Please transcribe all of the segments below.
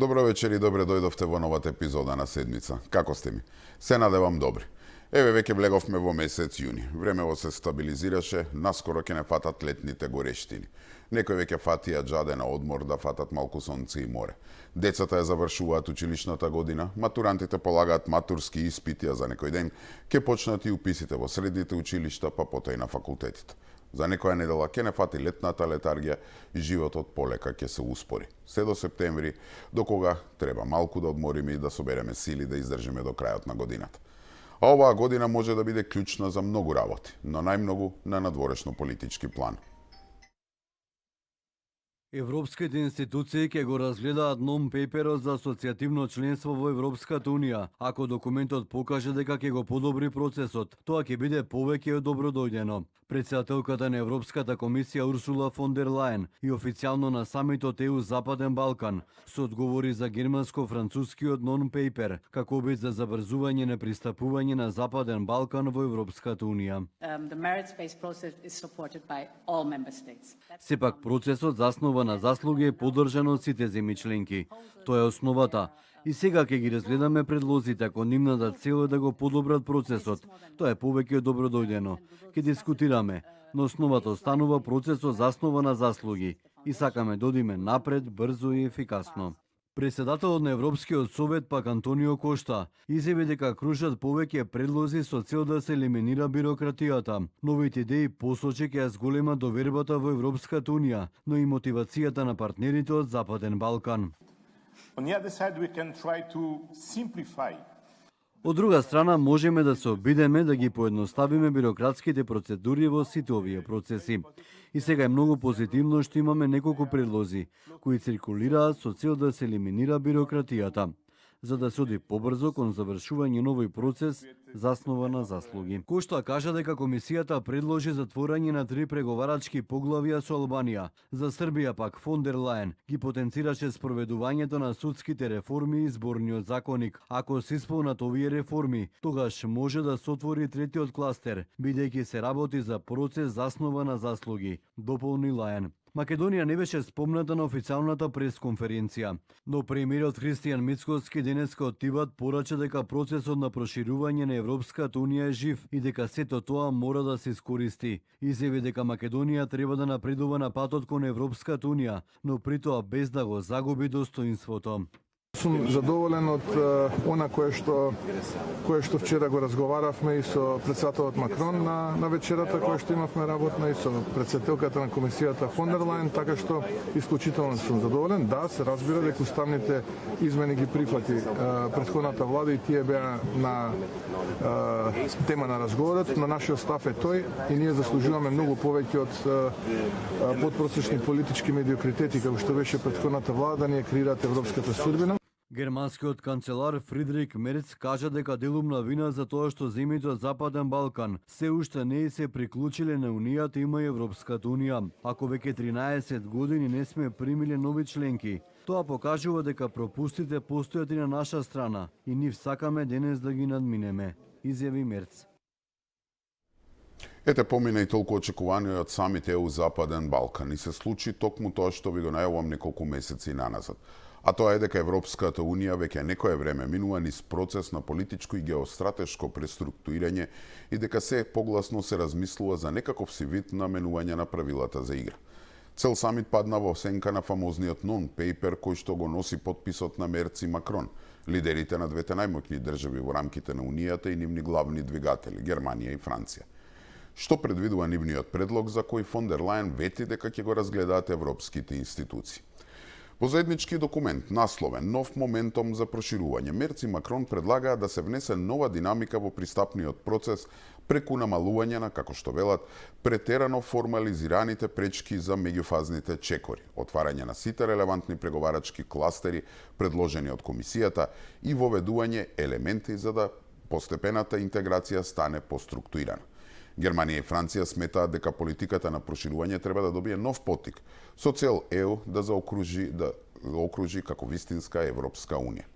Добро вечер и добре дојдовте во новата епизода на седмица. Како сте ми? Се надевам добри. Еве веќе влеговме во месец јуни. Времево се стабилизираше, наскоро ќе не фатат летните горештини. Некои веќе фатија џаде на одмор да фатат малку сонце и море. Децата ја завршуваат училишната година, матурантите полагаат матурски испити, а за некој ден ќе почнат и уписите во средните училишта, па потоа и на факултетите. За некоја недела ќе не фати летната летаргија и животот полека ќе се успори. Се до септември, до кога треба малку да одмориме и да собереме сили да издржиме до крајот на годината. А оваа година може да биде клучна за многу работи, но најмногу на надворешно политички план. Европските институции ќе го разгледаат нон-пейперот за асоцијативно членство во Европската Унија. Ако документот покаже дека ќе го подобри процесот, тоа ќе биде повеќе од добродојдено. Претседателката на Европската комисија Урсула фон дер Лајен и официјално на самитот ЕУ Западен Балкан се одговори за германско-францускиот нон-пейпер како обид за забрзување на пристапување на Западен Балкан во Европската Унија. Сепак процесот заснова на заслуги е поддржан од сите земји членки. Тоа е основата. И сега ќе ги разгледаме предлозите, ако нивната цел е да го подобрат процесот. Тоа е повеќе од добродојдено. Ќе дискутираме, но основата останува процесот заснова на заслуги и сакаме да одиме напред брзо и ефикасно. Претседателот на Европскиот совет пак Антонио Кошта изјави дека кружат повеќе предлози со цел да се елиминира бирократијата. Новите идеи посочи ќе ја зголема довербата во Европската Унија, но и мотивацијата на партнерите од Западен Балкан. Од друга страна, можеме да се обидеме да ги поедноставиме бирократските процедури во сите овие процеси. И сега е многу позитивно што имаме неколку предлози, кои циркулираат со цел да се елиминира бирократијата, за да се оди побрзо кон завршување новој процес заснова на заслуги. Кошта кажа дека комисијата предложи затворање на 3 преговарачки поглавја со Албанија. За Србија пак фон дер Лајен ги потенцираше спроведувањето на судските реформи и изборниот законник. Ако се исполнат овие реформи, тогаш може да се отвори третиот кластер, бидејќи се работи за процес заснова на заслуги, дополни Лајен. Македонија не беше спомната на официјалната пресконференција, но премиерот Христијан Мицкоски денеска од Тиват порача дека процесот на проширување на Европската Унија е жив и дека сето тоа мора да се искористи. Изјави дека Македонија треба да напредува на патот кон Европската Унија, но при тоа без да го загуби достоинството. Сум задоволен од она кое што вчера го разговаравме и со претседателот Макрон на вечерата која што имавме работна и со претседателката на комисијата фон дер Лајен, така што исклучително сум задоволен. Да, се разбира дека уставните измени ги прифати претходната влада и тие беа на тема на разговорот, но нашиот став е тој и ние заслужуваме многу повеќе од подпросечни политички медиокритети како што беше претходната влада да ни креираат европската судбина. Германскиот канцелар Фридрих Мерц кажа дека делумна вина за тоа што земјите од Западен Балкан се уште не се приклучиле на Унијата има и Европската Унија. Ако веќе 13 години не сме примиле нови членки, тоа покажува дека пропустите постојат и на наша страна и нив сакаме денес да ги надминеме, изјави Мерц. Ете помина и толку очекуваниот самит ЕУ Западен Балкан и се случи токму тоа што ви го најавувам неколку месеци наназад. А тоа е дека Европската Унија веќе некое време минува низ процес на политичко и геостратешко преструктурирање и дека се погласно се размислува за некаков си вид на менување на правилата за игра. Цел самит падна во сенка на фамозниот нон-пейпер кој што го носи подписот на Мерц и Макрон, лидерите на двете најмоќни држави во рамките на Унијата и нивни главни двигатели, Германија и Франција. Што предвидува нивниот предлог за кој фон дер Лајен вети дека ќе го разгледаат европските институции. Во заеднички документ, насловен Нов моментум за проширување, Мерц и Макрон предлагаат да се внесе нова динамика во пристапниот процес преку намалување на, како што велат, претерано формализираните пречки за меѓуфазните чекори, отварање на сите релевантни преговарачки кластери предложени од комисијата и воведување елементи за да постепената интеграција стане поструктурирана. Германија и Франција сметаат дека политиката на проширување треба да добие нов поттик со цел ЕУ да заокружи како вистинска Европска Унија.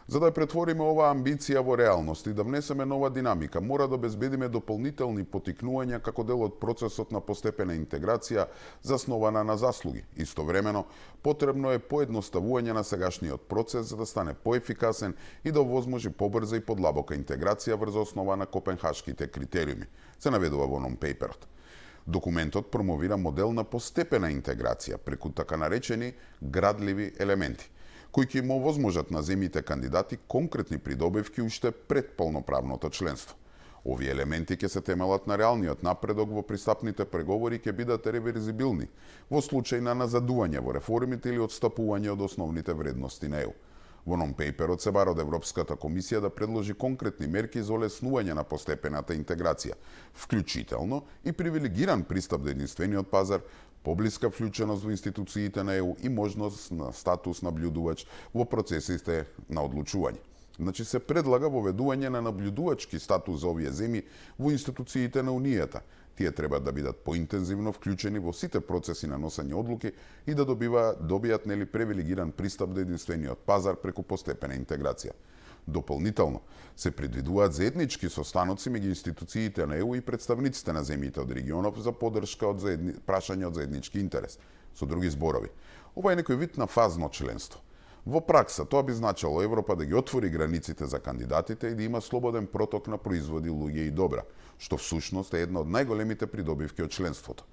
За да ја претвориме оваа амбиција во реалност и да внесеме нова динамика, мора да обезбедиме дополнителни поттикнувања како дел од процесот на постепена интеграција заснована на заслуги. Истовремено, потребно е поедноставување на сегашниот процес за да стане поефикасен и да овозможи побрза и подлабока интеграција врз основа на копенхашките критериуми, се наведува во нон-пейперот. Документот промовира модел на постепена интеграција преку така наречени градливи елементи, кои ќе им овозможат на земјите кандидати конкретни придобивки уште пред полноправното членство. Овие елементи ќе се темелат на реалниот напредок во пристапните преговори и ќе бидат реверзибилни во случај на назадување во реформите или отстапување од основните вредности на ЕУ. Во нон-пейперот се бара од Европската комисија да предложи конкретни мерки за олеснување на постепената интеграција, вклучително и привилегиран пристап до единствениот пазар, поблиска вклученост во институциите на ЕУ и можност на статус наблюдувач во процесите на одлучување. Значи се предлага воведување на наблюдувачки статус за овие земји во институциите на Унијата. Тие треба да бидат поинтензивно вклучени во сите процеси на носење одлуки и да добијат привилегиран пристап до единствениот пазар преку постепена интеграција. Дополнително се предвидуваат заеднички состаноци меѓу институциите на ЕУ и представниците на земјите од регионов за поддршка од прашање од заеднички интерес. Со други зборови, ова е некој вид на фазно членство. Во пракса тоа би значило Европа да ги отвори границите за кандидатите и да има слободен проток на производи, луѓе и добра, што всушност е една од најголемите придобивки од членството.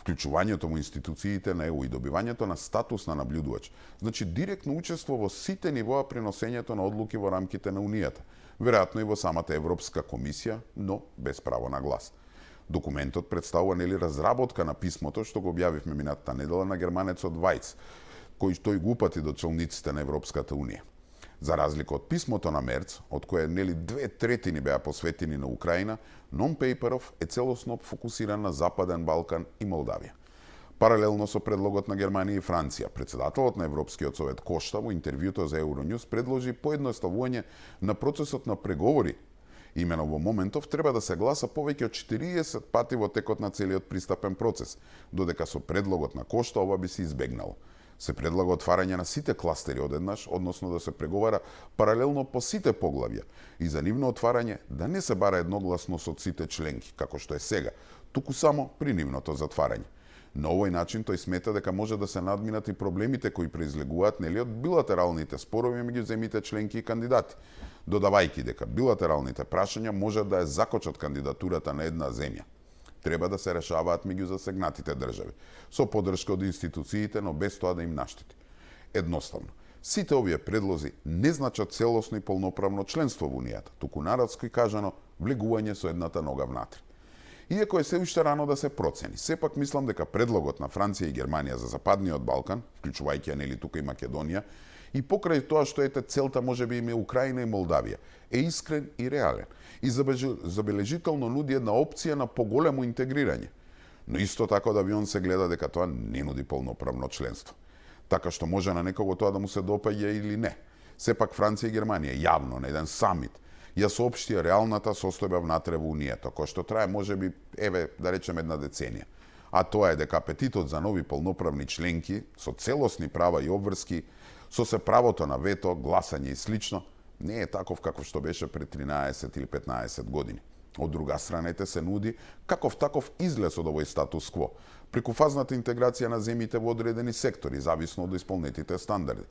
Вклучувањето во институциите на ЕУ и добивањето на статус на наблюдувач, значи директно учество во сите нивоа при носењето на одлуки во рамките на Унијата, веројатно и во самата Европска комисија, но без право на глас. Документот представува разработка на писмото што го објавивме минатата недела на германецот Вајц, кој тој го упати до челниците на Европската Унија. За разлика од писмото на Мерц, од кое 2/3 беа посветени на Украина, нон-пейперов е целосно фокусиран на Западен Балкан и Молдавија. Паралелно со предлогот на Германија и Франција, председателот на Европскиот совет Кошта во интервјуто за Euronews предложи поедноставување на процесот на преговори. Имено во моментов треба да се гласа повеќе од 40 пати во текот на целиот пристапен процес, додека со предлогот на Кошта ова би се избегнало. Се предлага отварање на сите кластери одеднаш, односно да се преговара паралелно по сите поглавја и за нивно отварање да не се бара едногласност од сите членки, како што е сега, туку само при нивното затварање. На овој начин тој смета дека може да се надминат и проблемите кои произлегуваат од билатералните спорови меѓу земјите членки и кандидати, додавајќи дека билатералните прашања може да ја закочат кандидатурата на една земја. Треба да се решаваат меѓу засегнатите држави, со поддршка од институциите, но без тоа да им наштети. Едноставно, сите овие предлози не значат целосно и полноправно членство во Унијата, туку народски кажано влегување со едната нога внатре. Иако е се уште рано да се процени, сепак мислам дека предлогот на Франција и Германија за Западниот Балкан, вклучувајќи тука и Македонија, и покрај тоа што целта може би име Украина и Молдавија, е искрен и реален и забележително нуди една опција на поголемо интегрирање. Но исто така од авион се гледа дека тоа не нуди полноправно членство. Така што може на некого тоа да му се допаѓа или не. Сепак Франција и Германија јавно на еден самит ја соопштија реалната состојба внатре во Унијата, која што трае можеби, да речеме, една деценија. А тоа е дека апетитот за нови полноправни членки со целосни права и обврски, со се правото на вето, гласање и слично, не е таков каков што беше пред 13 или 15 години. Од друга страна се нуди каков таков излез од овој статус кво, преку фазната интеграција на земјите во одредени сектори, зависно од исполнетите стандарди.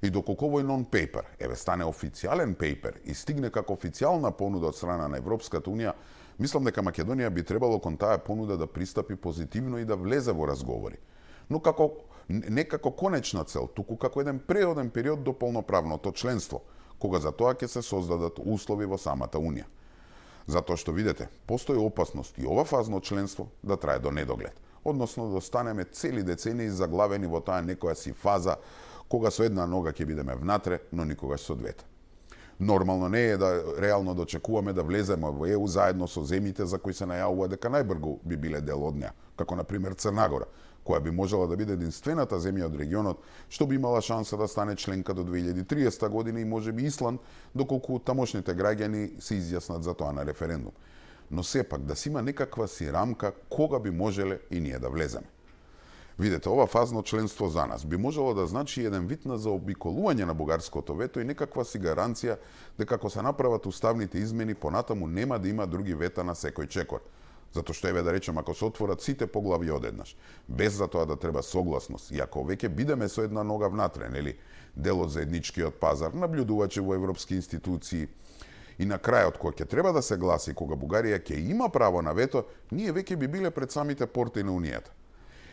И доколку овој нон-пейпер стане официјален пейпер и стигне како официјална понуда од страна на Европската Унија, мислам дека Македонија би требало кон таа понуда да пристапи позитивно и да влезе во разговори. Но не како конечна цел, туку како еден преоден период до полноправното членство, кога за тоа ќе се создадат услови во самата Унија. Затоа што видите, постои опасност и ова фазно членство да трае до недоглед, односно да останеме цели децении заглавени во таа некоја си фаза кога со една нога ќе бидеме внатре, но никогаш со двете. Нормално не е да реално да очекуваме да влеземе во ЕУ заедно со земјите за кои се најавува дека најбрзо би биле дел од неа, како на пример Црна Гора, која би можела да биде единствената земја од регионот што би имала шанса да стане членка до 2030 година и можеби Исланд, доколку тамошните граѓани се изјаснат за тоа на референдум. Но сепак да си има некаква си рамка кога би можеле и ние да влеземе. Видете, ова фазно членство за нас би можело да значи еден вид на заобиколување на бугарското вето и некаква си гаранција дека ако се направат уставните измени, понатаму нема да има други вета на секој чекор. Затоа што, еве да речем, ако се отворат сите поглави одеднаш, без за тоа да треба согласност, и ако веќе бидеме со една нога внатре, нели, дел од заедничкиот пазар, наблюдувачи во европски институции, и на крајот, кога ќе треба да се гласи, кога Бугарија ќе има право на вето, ние веќе би биле пред самите порти на Унијата.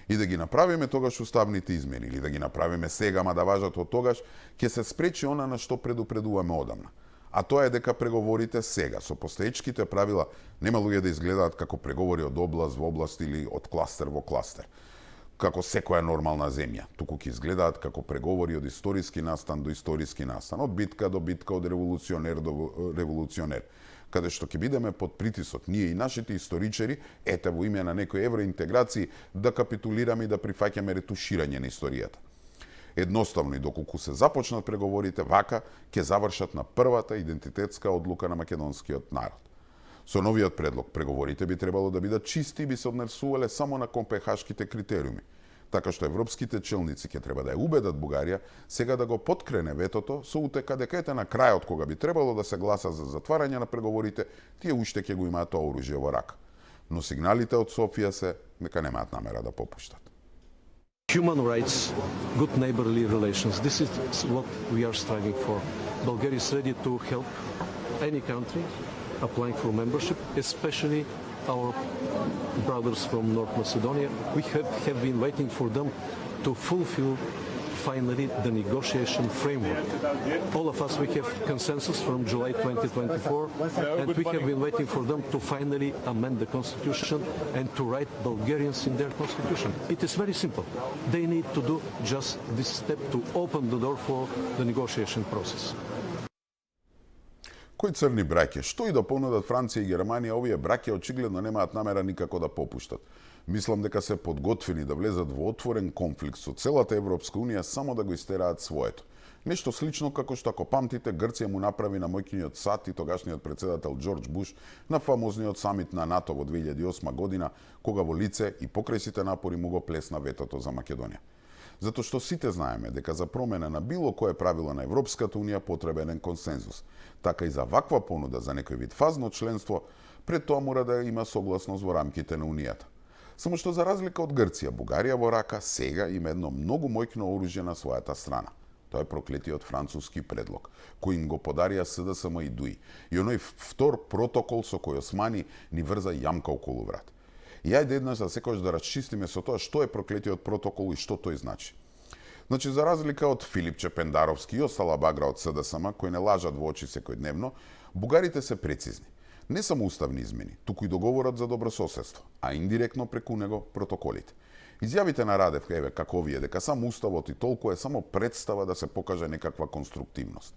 И да ги направиме тогаш уставните измени, или да ги направиме сега, ма да важат од тогаш, ќе се спречи она на што предупредуваме одамна. А тоа е дека преговорите сега, со постоечките правила, нема луѓе да изгледаат како преговори од област во област или од кластер во кластер, како секоја нормална земја, туку ќе изгледаат како преговори од историски настан до историски настан, од битка до битка, од револуционер до револуционер, каде што ќе бидеме под притисок, ние и нашите историчари, ете во име на некои евроинтеграции, да капитулираме и да прифаќаме ретуширање на историјата. Едноставно и доколку се започнат преговорите, вака ќе завршат на првата идентитетска одлука на македонскиот народ. Со новиот предлог, преговорите би требало да бидат чисти и би се однесувале само на компенхашките критериуми, така што европските челници ќе треба да ја убедат Бугарија сега да го подкрене ветото со утека дека ете на крајот кога би требало да се гласа за затварање на преговорите, тие уште ќе го имаат тоа оружје во рака. Но сигналите од Софија се дека немаат намера да попуштат. Human rights, good neighborly relations. This is what we are striving for. Bulgaria is ready to help any country applying for membership, especially our brothers from North Macedonia. We have been waiting for them to fulfill finally the negotiation framework. All of us, we have consensus from July 2024, and we have been waiting for them to finally amend the constitution and to write Bulgarians in their constitution. It is very simple. They need to do just this step to open the door for the negotiation process. Кои црни браќа, што и да понудат Франција и Германија, овие браќа очигледно немаат намера никако да попуштат. Мислам дека се подготвени да влезат во отворен конфликт со целата Европска Унија само да го истераат своето. Нешто слично како што, ако памтите, Грција му направи на мојкиниот сат и тогашниот председател Џорџ Буш на фамозниот самит на НАТО во 2008 година, кога во лице и покрај сите напори му го плесна ветото за Македонија. Затоа што сите знаеме дека за промена на било кое правило на Европската Унија потребен е консензус. Така и за ваква понуда за некој вид фазно членство, пред тоа мора да има согласност во рамките на Унијата. Само што за разлика од Грција, Бугарија во рака сега има едно многу мојкно оружје на својата страна. Тоа е проклетиот француски предлог, кој им го подарија СДСМ и ДУИ, и оној втор протокол со кој Османи ни врза јамка околу врат. И ајде еднаш за секојаш да расчистиме со тоа што е проклетиот протокол и што тој значи. Значи, за разлика од Филипче Пендаровски и остала багра од СДСМ, кои не лажат во очи секојдневно, бугарите се прецизни. Не само уставни измени, туку и договорот за добрососедство, а индиректно преку него протоколите. Изјавите на Радев, еве, како овие, дека само уставот и толку е само представа да се покаже некаква конструктивност.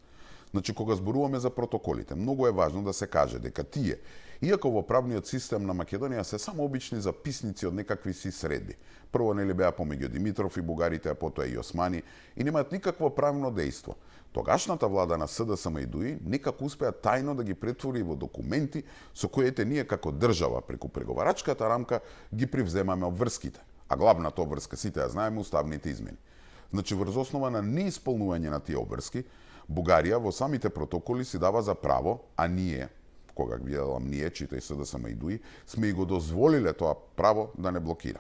Значи, кога зборуваме за протоколите, многу е важно да се каже дека тие, иако во правниот систем на Македонија се само обични записници од некакви си средби. Прво нели беа помеѓу Димитров и бугарите, а потоа и Османи, и немаат никакво правно дејство. Тогашната влада на СДСМ и ДУИ некако успеа тајно да ги претвори во документи со коите ние како држава преку преговарачката рамка ги привземаме обврските. А главната обврска, сите ја знаеме, уставните измени. Значи, врз основа на неисполнување на тие обврски, Бугарија во самите протоколи си дава за право, а ние, кога ги велам ние, читај СДСМ и ДУИ, сме и го дозволиле тоа право да не блокира.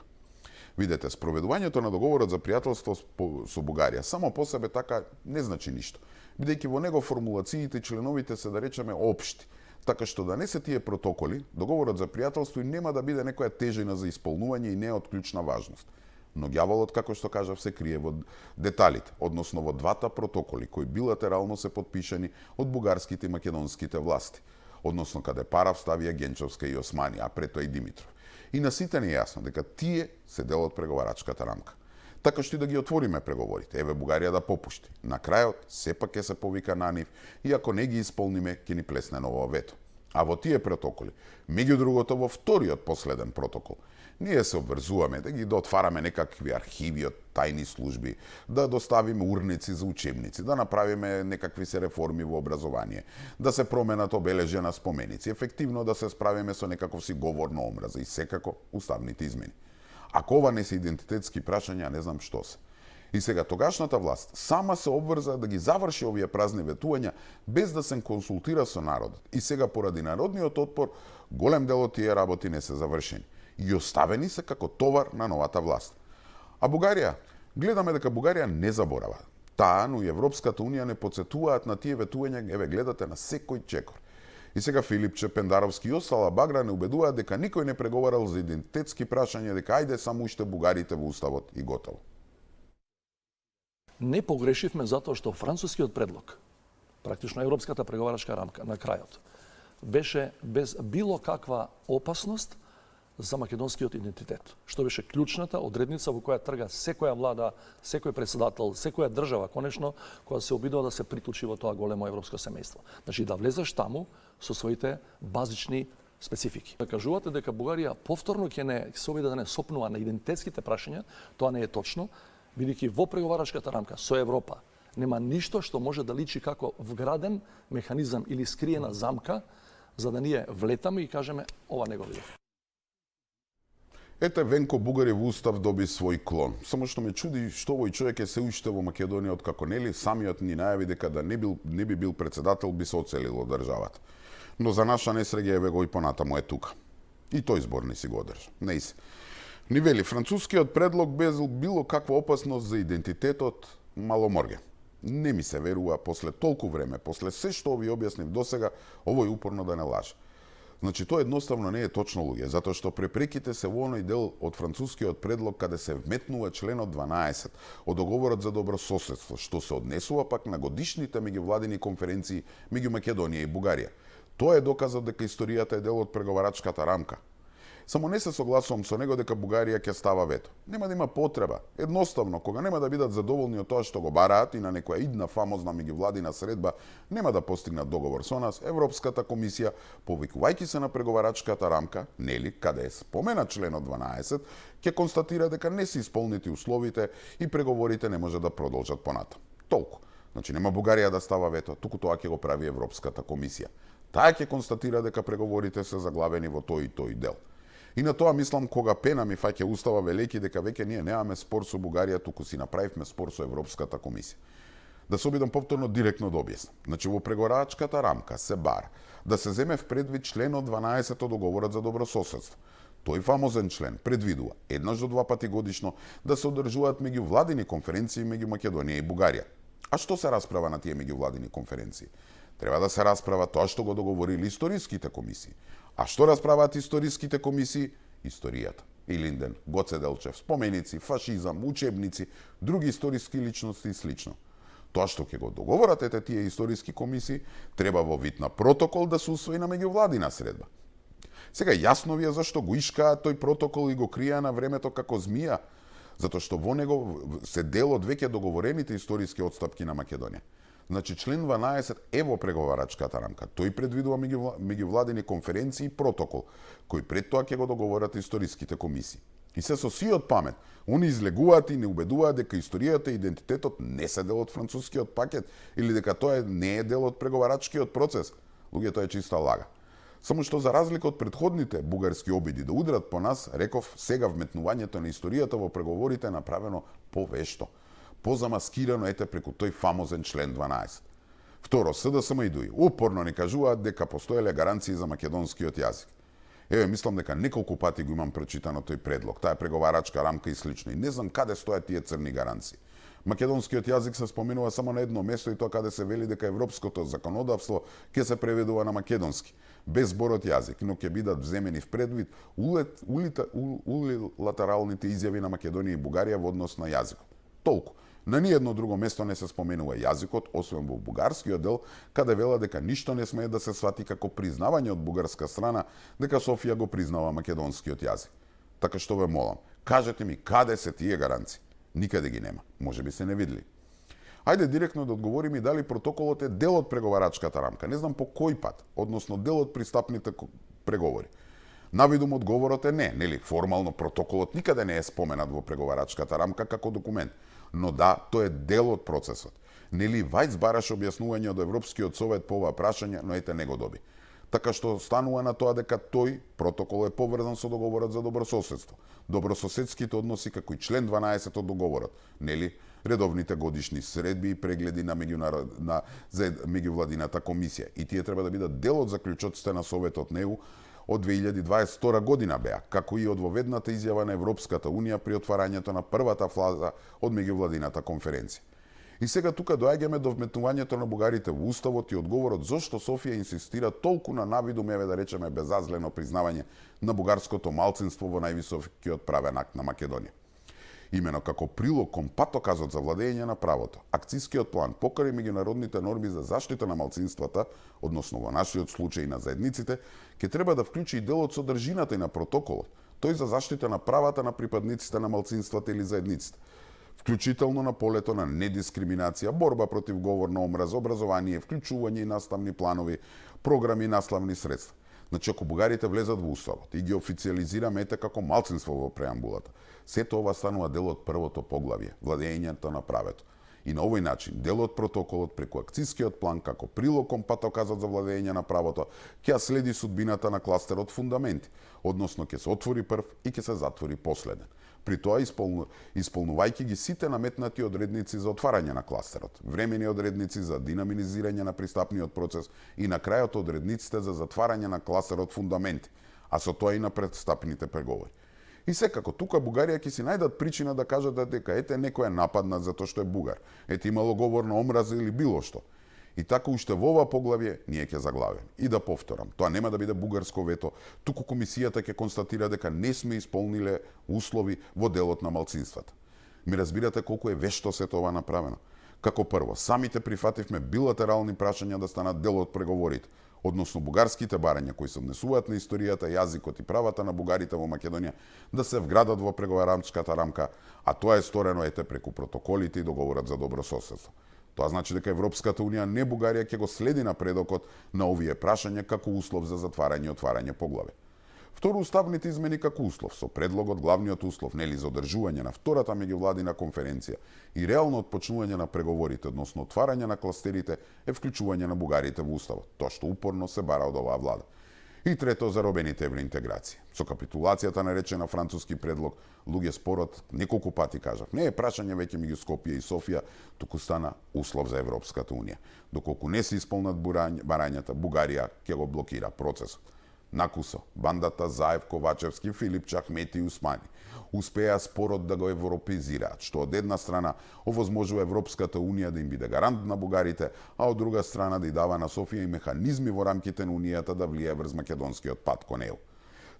Видете, спроведувањето на договорот за пријателство со Бугарија само по себе така не значи ништо, бидејќи во него формулациите и членовите се, да речеме, општи, така што да не се тие протоколи, договорот за пријателство и нема да биде некоја тежина за исполнување и не е од клучна важност. Но ѓаволот, како што кажав, се крие во деталите, односно во двата протоколи кои билатерално се подпишани од бугарските и македонските власти, односно каде Парав ставија Генчовска и Османи, а пред тоа и Димитров. И на сите не е јасно дека тие се дел од преговарачката рамка. Така што и да ги отвориме преговорите, еве Бугарија да попушти. На крајот, сепак ќе се повика на нив и ако не ги исполниме, ќе ни плесне ново вето. А во тие протоколи, меѓу другото во вториот последен протокол, ние се обврзуваме да ги доотвараме некакви архиви од тајни служби, да доставиме урници за учебници, да направиме некакви се реформи во образование, да се променат обележја на споменици, ефективно да се справиме со некаков си говор на омраза и секако уставните измени. Ако ова не се идентитетски прашања, не знам што се. И сега тогашната власт сама се обврза да ги заврши овие празни ветувања без да се консултира со народот. И сега поради народниот отпор, голем дел од тие работи не се завршени и оставени се како товар на новата власт. А Бугарија, гледаме дека Бугарија не заборава. Таа, но и Европската унија не потсетуваат на тие ветувања, еве гледате на секој чекор. И сега Филипче, Пендаровски и остала багра не убедуваат дека никој не преговарал за идентитетски прашања, дека ајде само уште бугарите во уставот и готово. Не погрешивме затоа што францускиот предлог, практично европската преговарачка рамка на крајот, беше без било каква опасност за македонскиот идентитет, што беше клучната одредница во која трга секоја влада, секој председател, секоја држава, конечно, која се обидува да се приклучи во тоа големо европско семејство. Значи да влезеш таму со своите базични специфики. Да кажувате дека Бугарија повторно ќе не се обиде да не сопнува на идентитетските прашања, тоа не е точно, бидејќи во преговарачката рамка со Европа нема ништо што може да личи како вграден механизам или скриена замка за да ние влетаме и кажеме ова не го видев. Ете, Венко Бугари во устав доби свој клон. Само што ме чуди што овој човек е се уште во Македонија, откако нели самиот ни најави дека да не би бил председател, би се оцелил од државата. Но за наша несреќа еве го и понатаму е тука. И тој збор не си го одржа. Не се. Ни вели, францускиот предлог без било каква опасност за идентитетот маломорген. Не ми се верува после толку време, после се што ви објаснив досега, овој упорно да не лаже. Значи, тоа едноставно не е точно, луѓе, затоа што препреките се во оној дел од францускиот предлог каде се вметнува членот 12 од договорот за добрососедство, што се однесува пак на годишните меѓувладини конференции меѓу Македонија и Бугарија. Тоа е доказот дека историјата е дел од преговарачката рамка. Само не се согласувам со него дека Бугарија ќе става вето. Нема да има потреба. Едноставно, кога нема да бидат задоволни од тоа што го бараат и на некоја идна фамозна меѓувладина средба нема да постигнат договор со нас, Европската комисија, повикувајќи се на преговарачката рамка, нели, каде е споменат членот 12, ќе констатира дека не се исполнети условите и преговорите не може да продолжат понатаму. Толку. Значи нема Бугарија да става вето, туку тоа ќе го прави Европската комисија. Таа ќе констатира дека преговорите се заглавени во тој и тој дел. И на тоа мислам кога Пена ми фаќа устава велејќи дека веќе ние немаме спор со Бугарија, туку си направивме спор со Европската комисија. Да се обидам повторно директно да објаснам. Значи во преговарачката рамка се бара да се земе в предвид членот 12 од договорот за добрососедство. Тој фамозен член предвидува еднаш до 2 пати годишно да се одржуваат меѓувладини конференции меѓу Македонија и Бугарија. А што се расправа на тие меѓувладини конференции? Треба да се расправа тоа што го договорили историските комисии. А што расправаат историските комисии? Историјата. Илинден, Гоце Делчев, споменици, фашизам, учебници, други историски личности и слично. Тоа што ќе го договорат тие историски комисии, треба во вид на протокол да се усвои на меѓувладина средба. Сега јасно ви е зашто го ишкаат тој протокол и го крија на времето како змија, затоа што во него се дел од веќе договорените историски отстапки на Македонија. Значи, член 12 е во преговарачката рамка. Тој предвидува меѓувладини конференции и протокол, кој пред тоа ќе го договорат историските комисии. И се со сиот памет, они излегуваат и не убедуваат дека историјата и идентитетот не се дел од францускиот пакет или дека тоа не е дел од преговарачкиот процес. Луѓе, тоа е чиста лага. Само што за разлика од предходните бугарски обиди да удрат по нас, реков, сега вметнувањето на историјата во преговорите е направено повешто. Позамаскирано ете преку тој фамозен член 12. Второ, СДСМ и ДУИ упорно ни кажуваат дека постоеле гаранции за македонскиот јазик. Еве, мислам дека неколку пати го имам прочитано тој предлог, таа преговарачка рамка и слично, и не знам каде стојат тие црни гаранции. Македонскиот јазик се споменува само на едно место и тоа каде се вели дека европското законодавство ќе се преведува на македонски, без зборот јазик, но ќе бидат вземени в предвид улатералните изјави на Македонија и Бугарија во однос на јазикот. Толку. На ниедно друго место не се споменува јазикот, освен во бугарскиот дел, каде вела дека ништо не смее да се свати како признавање од бугарска страна дека Софија го признава македонскиот јазик. Така што ве молам, кажете ми каде се тие гаранции? Никаде ги нема. Може би се не видели. Ајде директно да одговорим и дали протоколот е дел од преговарачката рамка. Не знам по кој пат, односно дел од пристапните преговори. Навидум одговорот е не, нели, формално протоколот никаде не е споменат во преговарачката рамка како документ. Но да, тој е дел од процесот. Нели Вајц бараше објаснување од Европскиот совет по оваа прашање, но ете не го доби. Така што станува на тоа дека тој протокол е поврзан со договорот за добрососедство. Добрососедските односи како и член 12 од договорот, нели? Редовните годишни средби и прегледи на меѓувладината комисија. И тие треба да бидат дел од заклучоците на Советот НЕУ од 2022 година беа, како и од воведната изјава на Европската Унија при отварањето на првата фаза од меѓувладината конференција. И сега тука доаѓаме до вметнувањето на бугарите во Уставот и одговорот зошто Софија инсистира толку на навидум, да речеме, безазлено признавање на бугарското малцинство во највисокиот правен акт на Македонија. Имено како прилог кон патоказот за владење на правото, акцискиот план покрај меѓународните норми за заштита на малцинствата, односно во нашиот случај на заедниците, ќе треба да вклучи и дел од содржината и на протоколот, тој за заштита на правата на припадниците на малцинствата или заедниците, вклучително на полето на недискриминација, борба против говор на омраз, образование, вклучување и наставни планови, програми и наславни средства. Значи, ако бугарите влезат во Уставот и ги официализираме како малцинство во преамбулата, сето ова станува дел од првото поглавје, владењето на правето. И на овој начин, дел од протоколот преку акцискиот план како прилог кон патоказот за владење на правото, ќе следи судбината на кластерот фундаменти, односно ќе се отвори прв и ќе се затвори последен. При тоа исполнувајќи ги сите наметнати одредници за отварање на кластерот, времени одредници за динамизирање на пристапниот процес и на крајот одредниците за затварање на кластерот фундаменти, а со тоа и на пристапните преговори. И секако, тука Бугарија ќе си најдат причина да кажат дека ете некој е нападнат затоа што е бугар, ете имало говор на омраза или било што. И така уште во ова поглавје ние ќе заглавиме. И да повторам, тоа нема да биде бугарско вето, туку комисијата ќе констатира дека не сме исполниле услови во делот на малцинствата. Ми разбирате колку е вешто сето ова направено. Како прво, самите прифативме билатерални прашања да станат дел од преговорите, односно бугарските барања кои се внесуваат на историјата, јазикот и правата на бугарите во Македонија да се вградат во преговарачката рамка, а тоа е сторено ете преку протоколите и договорот за добрососедство. Тоа значи дека Европската Унија, не Бугарија, ќе го следи напредокот на овие прашања како услов за затварање и отварање поглави. Второ, уставните измени како услов, со предлогот главниот услов, нели за одржување на втората меѓувладина конференција и реално отпочнување на преговорите, односно отварање на кластерите, е вклучување на бугарите во Уставот, тоа што упорно се бара од оваа влада. И трето, заробените евроинтеграции. Со капитулацијата наречена француски предлог, луѓе спорот, неколку пати кажав, не е прашање веќе меѓу Скопје и Софија, туку стана услов за Европската Унија. Доколку не се исполнат барањата, Бугарија ќе го блокира процесот. Накусо, бандата Заев, Ковачевски, Филип Чахмети и Усмани успеа спорот да го европеизираат, што од една страна овозможува Европската Унија да им биде гарант на бугарите, а од друга страна да ја дава на Софија и механизми во рамките на Унијата да влие врз македонскиот пат кон ЕУ.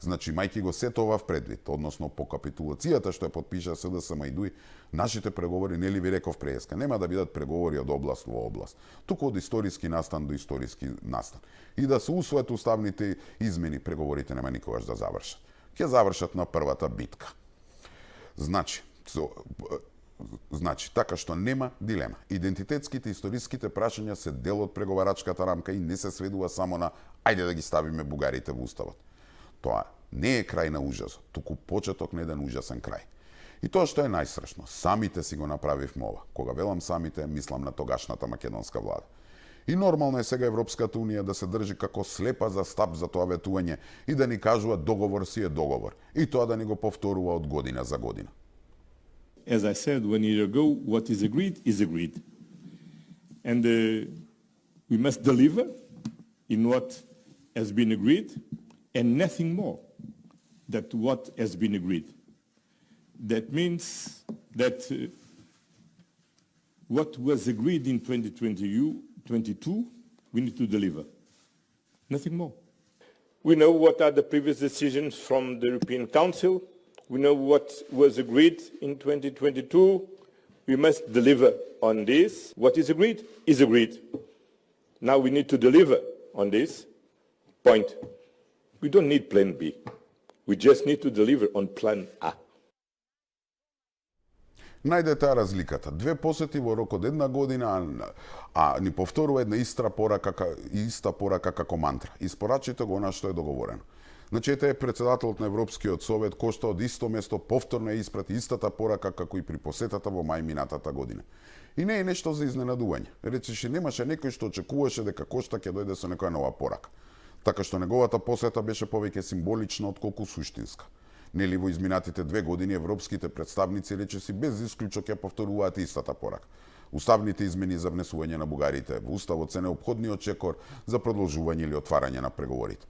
Значи, мајки го сето ова в предвид, односно по капитулацијата што ја подпиша СДСМ и ДУИ, нашите преговори, нели ви реков преска, нема да бидат преговори од област во област, туку од историски настан до историски настан. И да се усвојат уставните измени, преговорите нема никогаш да завршат. Ќе завршат на првата битка. Значи, така што нема дилема. Идентитетските и историските прашања се дел од преговарачката рамка и не се сведува само на ајде да ги ставиме бугарите во Уставот. Тоа не е крај на ужасот, туку почеток на еден ужасен крај. И тоа што е најстрашно, самите си го направивме ова. Кога велам самите, мислам на тогашната македонска влада. И нормално е сега Европската Унија да се држи како слепа за стап за тоа ветување и да ни кажува договор си е договор. И тоа да ни го повторува од година за година. As I said 1 year ago, what is agreed is agreed. And we must deliver in what has been agreed and nothing more than what has been agreed. That means that what was agreed in 2022, we need to deliver. Nothing more. We know what are the previous decisions from the European Council. We know what was agreed in 2022. We must deliver on this. What is agreed is agreed. Now we need to deliver on this point. We don't need plan B. We just need to deliver on plan A. Најдете разликата. Две посети во рок од една година, а ни повторува една иста порака како мантра. Испорачите го она што е договорено. Значи, ете председателот на Европскиот совет кошта од исто место повторно ја испрати истата порака како и при посетата во мај минатата година. И не е нешто за изненадување. Речеше, немаше некој што очекуваше дека Кошта ќе дојде со некоја нова порака. Така што неговата посета беше повеќе символична отколку суштинска. Нели во изминатите 2 години европските представници речиси без исклучок ја повторуваат истата порака. Уставните измени за внесување на бугарите во уставот се неопходниот чекор за продолжување или отварање на преговорите.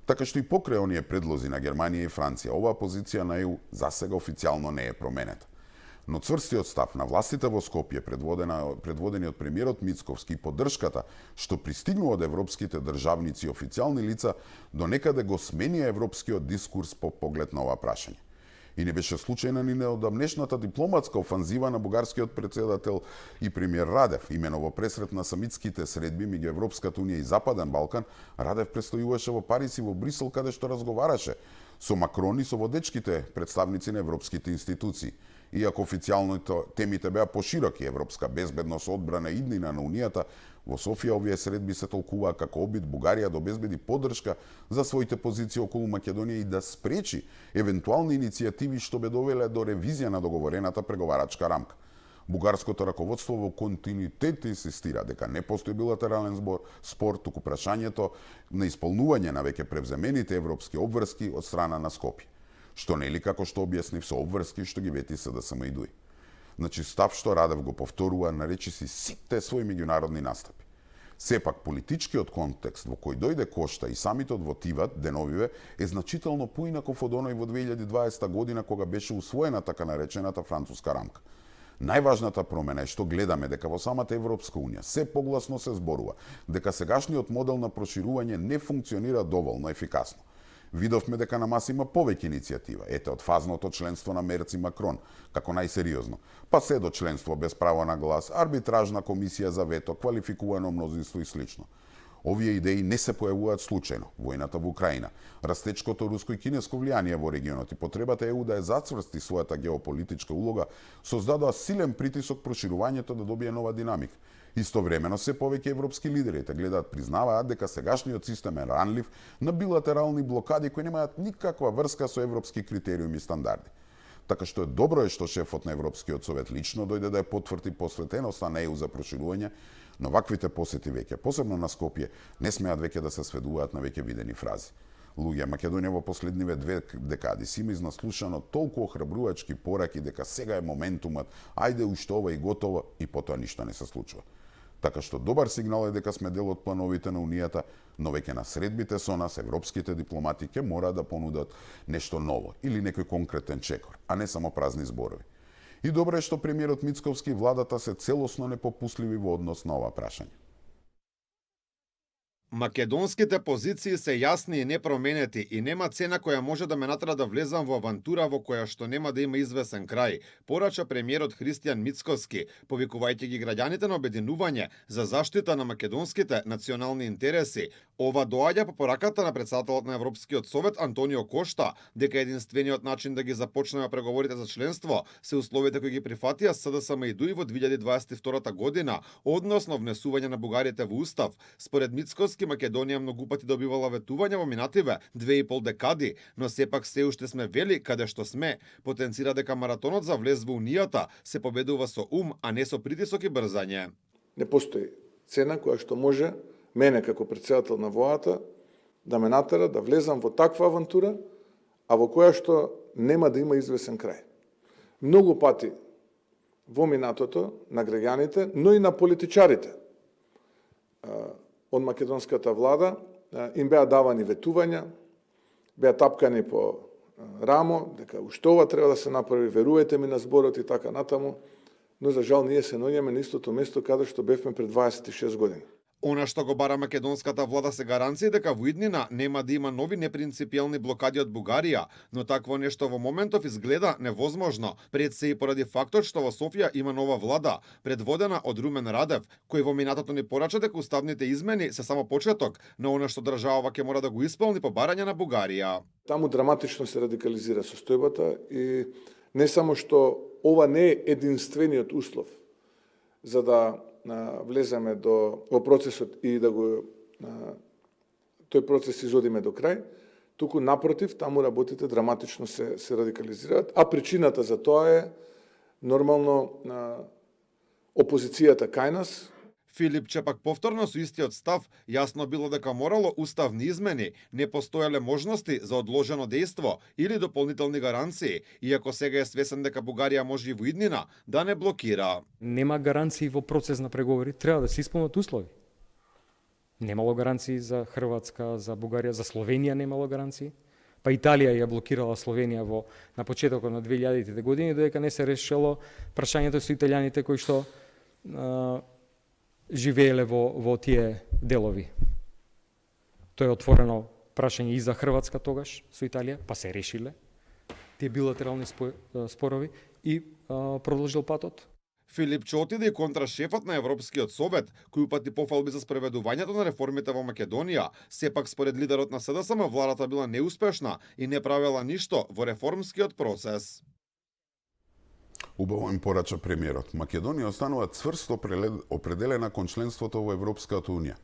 Така што и покрај оние предлози на Германија и Франција, оваа позиција на ЕУ засега официјално не е променета. Но цврстиот став на властите во Скопје, предводени од премиерот Мицковски, и поддршката што пристигнува од европските државници и официјални лица, до некаде го смени европскиот дискурс по поглед на ова прашање. И не беше случајна ни неодамнешната дипломатска офанзива на бугарскиот председател и премиер Радев. Имено во пресрет на самитските средби меѓу Европската унија и Западен Балкан, Радев престојуваше во Париз и во Брисел, каде што разговараше со Макрон и со водечките представници на европските институции. Иако официјално темите беа пошироки, европска безбедност, одбрана и иднина на Унијата, во Софија овие средби се толкуваа како обид Бугарија да обезбеди поддршка за своите позиции околу Македонија и да спречи евентуални иницијативи што би довеле до ревизија на договорената преговарачка рамка. Бугарското раководство во континуитет инсистира дека не постои билатерален спор, туку прашањето на исполнување на веќе превземените европски обврски од страна на Скопје, што нели како што објаснив со обврски што ги вети СДСМ и ДУИ. Значи став што Радев го повторува на речиси сите своји меѓународни настапи. Сепак политичкиот контекст во кој дојде Кошта и самитот во Тиват деновиве е значително поинаков од оној во 2020 година кога беше усвоена така наречената француска рамка. Најважната промена е што гледаме дека во самата Европска унија се погласно се зборува дека сегашниот модел на проширување не функционира доволно ефикасно. Видовме дека на маса има повеќе иницијатива, ете од фазното членство на Мерц и Макрон, како најсериозно, па се до членство без право на глас, арбитражна комисија за вето, квалификувано мнозинство и слично. Овие идеи не се појавуваат случајно. Војната во Украина, растечкото руско и кинеско влијание во регионот и потребата ЕУ да ја зацврсти својата геополитичка улога создадоа силен притисок проширувањето да добие нова динамика. Истовремено се повеќе европски лидери гледаат признаваат дека сегашниот систем е ранлив на билатерални блокади кои немаат никаква врска со европски критериуми и стандарди. Така што е добро што шефот на Европскиот совет лично дојде да ја потврди посветеноста на ЕУ за проширување, но ваквите посети веќе, посебно на Скопје, не смеат веќе да се сведуваат на веќе видени фрази. Луѓе, Македонија во последниве 2 декади си има изнаслушано толку охрабрувачки пораки дека сега е моментумот, ајде уште ова и готово, и потоа ништо не се случува. Така што добар сигнал е дека сме дел од плановите на Унијата, но веќе на средбите со нас европските дипломати ќе мора да понудат нешто ново или некој конкретен чекор, а не само празни зборови. И добро е што премиерот Мицковски и владата се целосно непопусливи во однос на ова прашање. Македонските позиции се јасни и непроменети и нема цена која може да ме натера да влезам во авантура во која што нема да има извесен крај, порача премиерот Христијан Мицковски, повикувајќи ги граѓаните на обединување за заштита на македонските национални интереси. Ова доаѓа по пораката на председателот на Европскиот совет Антонио Кошта, дека единствениот начин да ги започнеме преговорите за членство се условите кои ги прифатија СДСМ и ДУИ во 2022 година, односно внесување на бугарите во устав. Според Мицковски, Македонија многу пати добивала ветување во минативе 2,5 декади, но сепак се уште сме вели каде што сме. Потенцира дека маратонот за влез во Унијата се победува со ум, а не со притисок и брзање. Не постои цена која што може мене како председател на владата да ме натера да влезам во таква авантура, а во која што нема да има извесен крај. Многу пати во минатото на граѓаните, но и на политичарите од македонската влада им беа давани ветувања, беа тапкани по рамо, дека уште ова треба да се направи, верувате ми на зборот и така натаму, но за жал ние се наоѓаме на истото место каде што бевме пред 26 години. Она што го бара македонската влада се гаранции дека во иднина нема да има нови непринципиелни блокади од Бугарија, но такво нешто во моментов изгледа невозможно, пред се и поради фактот што во Софија има нова влада, предводена од Румен Радев, кој во минатото ни порача дека уставните измени се само почеток на она што државава ќе мора да го исполни по барање на Бугарија. Таму драматично се радикализира состојбата и не само што ова не е единствениот услов за да влеземе во процесот и да го тој процес изодиме до крај, туку напротив, таму работите драматично се радикализираат, а причината за тоа е нормално опозицијата кај нас. Филипче пак повторно со истиот став јасно било дека морало уставни измени, не постоеле можности за одложено дејство или дополнителни гаранции, иако сега е свесен дека Бугарија може и во иднина да не блокира. Нема гаранции во процес на преговори, треба да се исполнат услови. Немало гаранции за Хрватска, за Бугарија, за Словенија немало гаранции. Па Италија ја блокирала Словенија на почетокот на 2000-тите години, додека не се решило прашањето со италијаните кои што живееле во тие делови. Тоа е отворено прашање и за Хрватска тогаш со Италија, па се решиле тие билатерални спорови и продолжил патот. Филипче отиде и контра шефот на Европскиот совет, кој упати пофалби за спроведувањето на реформите во Македонија. Сепак според лидерот на СДСМ владата била неуспешна и не правела ништо во реформскиот процес. Убаво им порача премиерот. Македонија останува цврсто определена кон членството во Европската унија.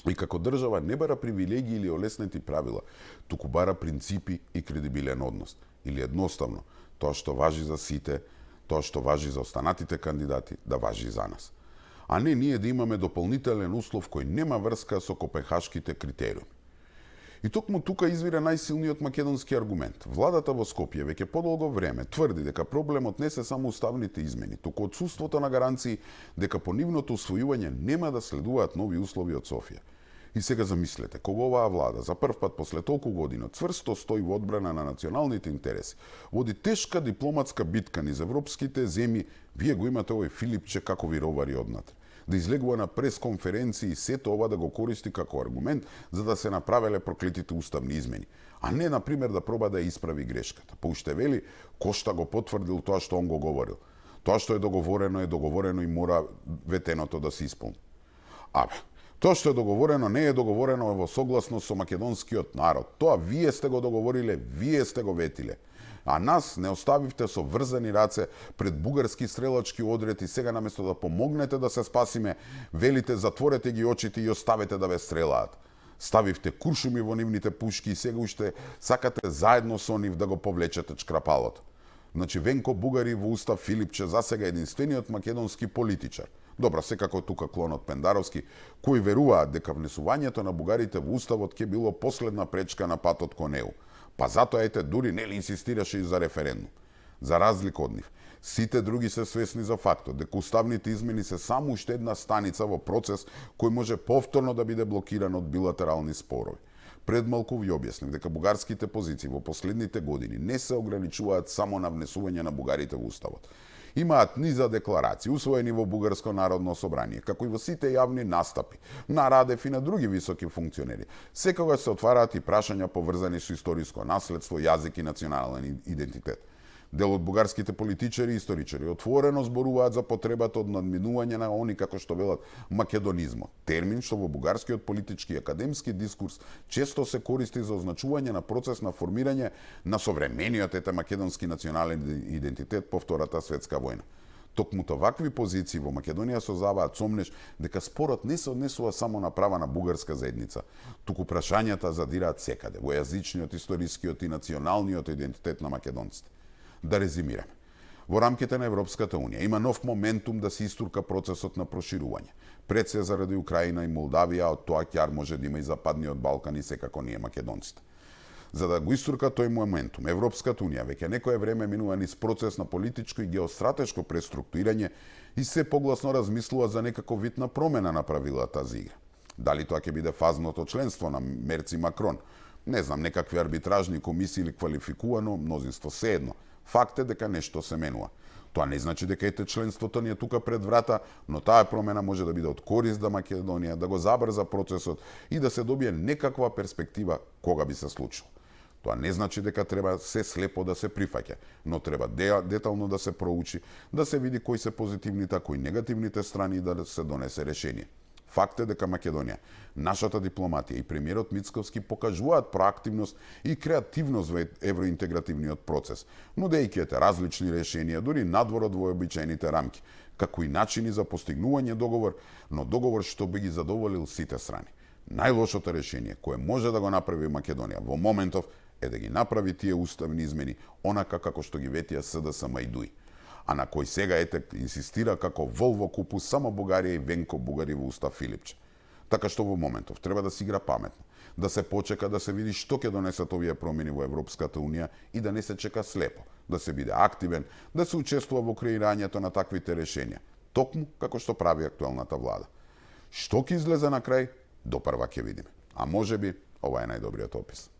И како држава не бара привилегии или олеснети правила, туку бара принципи и кредибилен однос. Или едноставно, тоа што важи за сите, тоа што важи за останатите кандидати, да важи и за нас. А не ние да имаме дополнителен услов кој нема врска со копенхашките критериуми. И токму тука извира најсилниот македонски аргумент. Владата во Скопје веќе подолго време тврди дека проблемот не се само уставните измени, туку отсуството на гаранции дека по нивното усвојување нема да следуваат нови услови од Софија. И сега замислете, кога оваа влада за прв пат после толку година цврсто стои во одбрана на националните интереси, води тешка дипломатска битка низ европските земји, вие го имате овој Филипче како ви ровари однатре. Да излегува на пресконференции и сето ова да го користи како аргумент за да се направеле проклетите уставни измени, а не, например, да проба да исправи грешката. Па уште вели, Кошта го потврдил тоа што он го говорил. Тоа што е договорено и мора ветеното да се исполни. Тоа што е договорено не е договорено во согласност со македонскиот народ. Тоа вие сте го договориле, вие сте го ветиле. А нас не оставивте со врзани раце пред бугарски стрелачки одред и сега наместо да помогнете да се спасиме, велите затворете ги очите и оставете да ве стрелаат. Ставивте куршуми во нивните пушки и сега уште сакате заедно со нив да го повлечете чкрапалото. Значи Венко Бугари во устав Филипче засега единствениот македонски политичар. Добро, секако тука клонот Пендаровски, кои веруваат дека внесувањето на бугарите во уставот ќе било последна пречка на патот кон ЕУ. Па затоа дури нели инсистираше и за референдум. За разлика од нив, сите други се свесни за фактот дека уставните измени се само уште една станица во процес кој може повторно да биде блокиран од билатерални спорови. Пред малку ви објаснив дека бугарските позиции во последните години не се ограничуваат само на внесување на бугарите во уставот. Имаат низа декларации, усвоени во Бугарско народно собрание, како и во сите јавни настапи, на Радев и на други високи функционери. Секогаш се отвараат и прашања поврзани со историско наследство, јазик и национален идентитет. Дел од бугарските политичари и историчари отворено зборуваат за потребата од надминување на они како што велат македонизмот, термин што во бугарскиот политички и академски дискурс често се користи за означување на процес на формирање на современиот македонски национален идентитет по Втората светска војна. Токму вакви позиции во Македонија созаваат сомнеш дека спорот не се однесува само на права на бугарска заедница, туку прашањата задираат секаде во јазичниот, историскиот и националниот идентитет на македонците. Да резимираме. Во рамките на Европската унија има нов моментум да се истурка процесот на проширување. Пред се заради Украина и Молдавија, од тоа ќар може да има и Западниот Балкан и секако ние македонците. За да го истурка тој моментум, Европската унија веќе некое време минува низ процес на политичко и геостратешко преструктурирање и се погласно размислува за некаков вид на промена на правилата за игра. Дали тоа ќе биде фазното членство на Мерци Макрон? Не знам, некакви арбитражни комисии или квалификувано мнозинство, sejedno. Факт е дека нешто се менува. Тоа не значи дека членството ни е тука пред врата, но таа промена може да биде од корист за Македонија, да го забрза процесот и да се добие некаква перспектива кога би се случило. Тоа не значи дека треба се слепо да се прифаќа, но треба детално да се проучи, да се види кои се позитивните, кои негативните страни и да се донесе решение. Факт е дека Македонија, нашата дипломатија и премиерот Мицковски покажуваат проактивност и креативност во евроинтегративниот процес, нудејќи различни решенија дури надвор од вообичаените рамки, како и начини за постигнување договор, но договор што би ги задоволил сите страни. Најлошото решение кое може да го направи Македонија во моментов е да ги направи тие уставни измени онака како што ги ветија СДСМ и ДУИ. а на кој сега ете инсистира како вол во купу само Бугарија и Венко Бугари во уста Филипче. Така што во моментов треба да се игра паметно, да се почека да се види што ќе донесат овие промени во Европската Унија и да не се чека слепо, да се биде активен, да се учествува во креирањето на таквите решенија, токму како што прави актуелната влада. Што ќе излезе на крај, допрва ќе видиме. А можеби ова е најдобриот опис.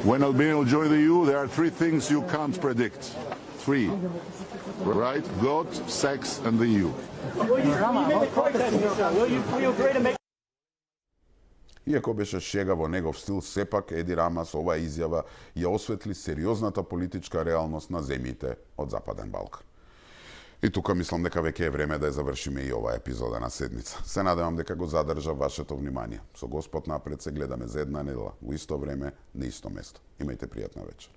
When Albania will join the EU, there are three things you can't predict. Three. Right? God, sex, and the EU. Иако беше шега во негов стил, сепак Еди Рама со оваа изјава ја осветли сериозната политичка реалност на земјите од Западен Балкан. И тука мислам дека веќе е време да ја завршиме и оваа епизода на седмица. Се надевам дека го задржа вашето внимание. Со Господ напред се гледаме за една недела, во исто време, на исто место. Имајте пријатна вечер.